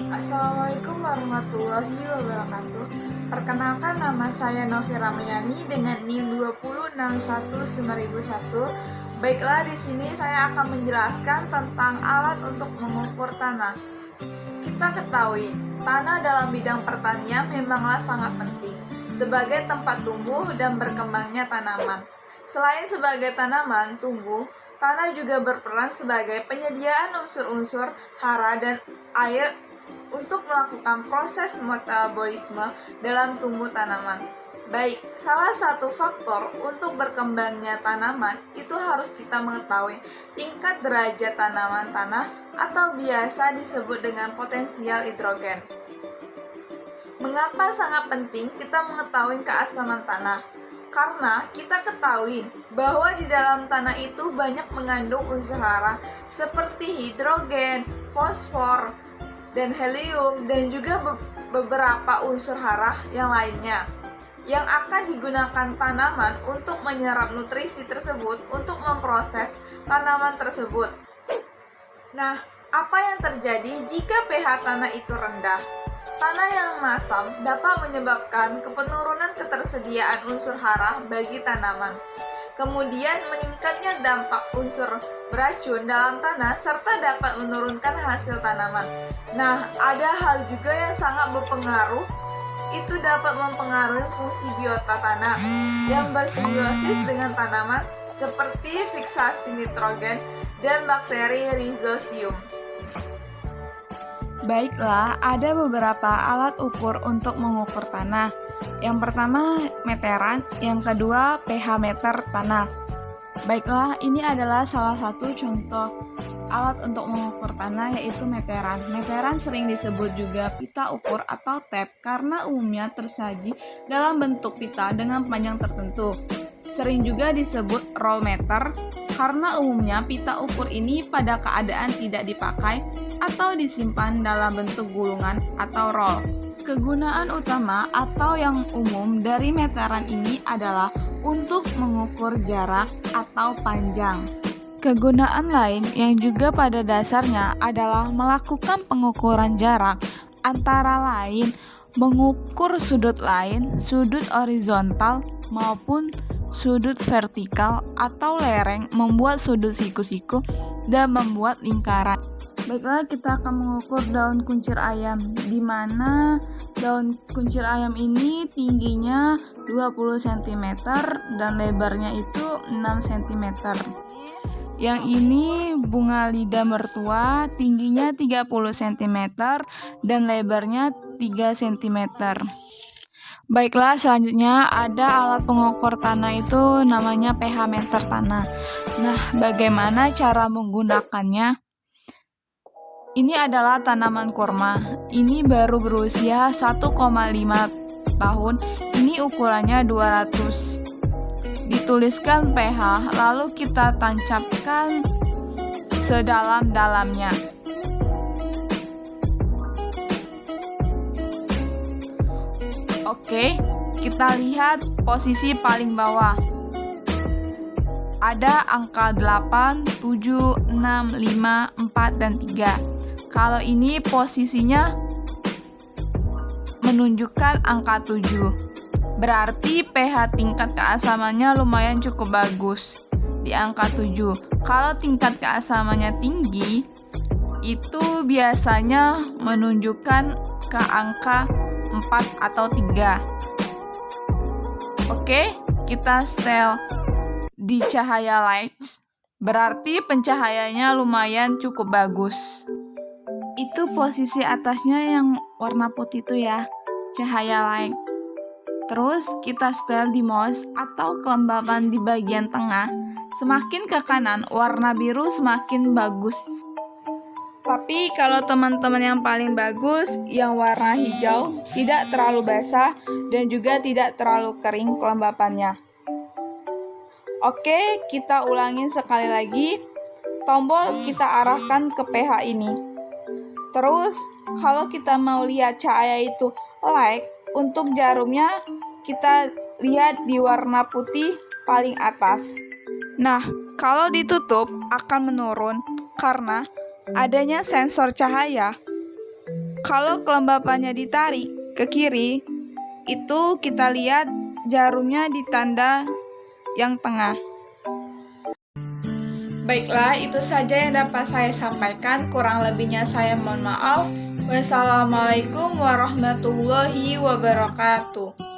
Assalamualaikum warahmatullahi wabarakatuh. Perkenalkan, nama saya Novi Ramayani dengan NIM 2061901. Baiklah, di sini saya akan menjelaskan tentang alat untuk mengukur tanah. Kita ketahui, tanah dalam bidang pertanian memanglah sangat penting sebagai tempat tumbuh dan berkembangnya tanaman. Selain sebagai tanaman tumbuh, tanah juga berperan sebagai penyediaan unsur-unsur hara dan air untuk melakukan proses metabolisme dalam tumbuh tanaman. Baik, salah satu faktor untuk berkembangnya tanaman itu harus kita mengetahui tingkat derajat tanaman tanah atau biasa disebut dengan potensial hidrogen. Mengapa sangat penting kita mengetahui keasaman tanah? Karena kita ketahui bahwa di dalam tanah itu banyak mengandung unsur hara seperti hidrogen, fosfor, dan helium, dan juga beberapa unsur hara yang lainnya yang akan digunakan tanaman untuk menyerap nutrisi tersebut untuk memproses tanaman tersebut. Nah, apa yang terjadi jika pH tanah itu rendah? Tanah yang masam dapat menyebabkan penurunan ketersediaan unsur hara bagi tanaman. Kemudian meningkatnya dampak unsur beracun dalam tanah serta dapat menurunkan hasil tanaman. Nah, ada hal juga yang sangat berpengaruh, itu dapat mempengaruhi fungsi biota tanah yang bersimbiosis dengan tanaman seperti fiksasi nitrogen dan bakteri rhizosium. Baiklah, ada beberapa alat ukur untuk mengukur tanah. Yang pertama meteran, yang kedua pH meter tanah. Baiklah, ini adalah salah satu contoh alat untuk mengukur tanah, yaitu meteran. Meteran sering disebut juga pita ukur atau tap karena umumnya tersaji dalam bentuk pita dengan panjang tertentu. Sering juga disebut roll meter karena umumnya pita ukur ini pada keadaan tidak dipakai atau disimpan dalam bentuk gulungan atau roll. Kegunaan utama atau yang umum dari meteran ini adalah untuk mengukur jarak atau panjang. Kegunaan lain yang juga pada dasarnya adalah melakukan pengukuran jarak, antara lain mengukur sudut lain, sudut horizontal maupun sudut vertikal atau lereng, membuat sudut siku-siku dan membuat lingkaran. Baiklah, kita akan mengukur daun kuncir ayam, di mana daun kuncir ayam ini tingginya 20 cm dan lebarnya itu 6 cm. Yang ini bunga lidah mertua, tingginya 30 cm dan lebarnya 3 cm. Baiklah, selanjutnya ada alat pengukur tanah, itu namanya pH meter tanah. Nah, bagaimana cara menggunakannya? Ini adalah tanaman kurma. Ini baru berusia 1,5 tahun. Ini ukurannya 200. Dituliskan pH, lalu kita tancapkan sedalam-dalamnya. Oke, kita lihat posisi paling bawah. Ada angka 8, 7, 6, 5, 4, dan 3. Kalau ini posisinya menunjukkan angka 7. Berarti pH tingkat keasamannya lumayan cukup bagus di angka 7. Kalau tingkat keasamannya tinggi, itu biasanya menunjukkan ke angka 4 atau 3. Oke, kita setel di cahaya lights, berarti pencahayanya lumayan cukup bagus. Itu posisi atasnya yang warna putih itu ya, cahaya light. Terus kita setel di mouse atau kelembapan di bagian tengah. Semakin ke kanan, warna biru semakin bagus. Tapi kalau teman-teman yang paling bagus, yang warna hijau, tidak terlalu basah dan juga tidak terlalu kering kelembapannya. Oke, kita ulangin sekali lagi. Tombol kita arahkan ke pH ini. Terus, kalau kita mau lihat cahaya itu light, untuk jarumnya kita lihat di warna putih paling atas. Nah, kalau ditutup akan menurun karena adanya sensor cahaya. Kalau kelembapannya ditarik ke kiri, itu kita lihat jarumnya di tanda yang tengah. Baiklah, itu saja yang dapat saya sampaikan. Kurang lebihnya saya mohon maaf. Wassalamualaikum warahmatullahi wabarakatuh.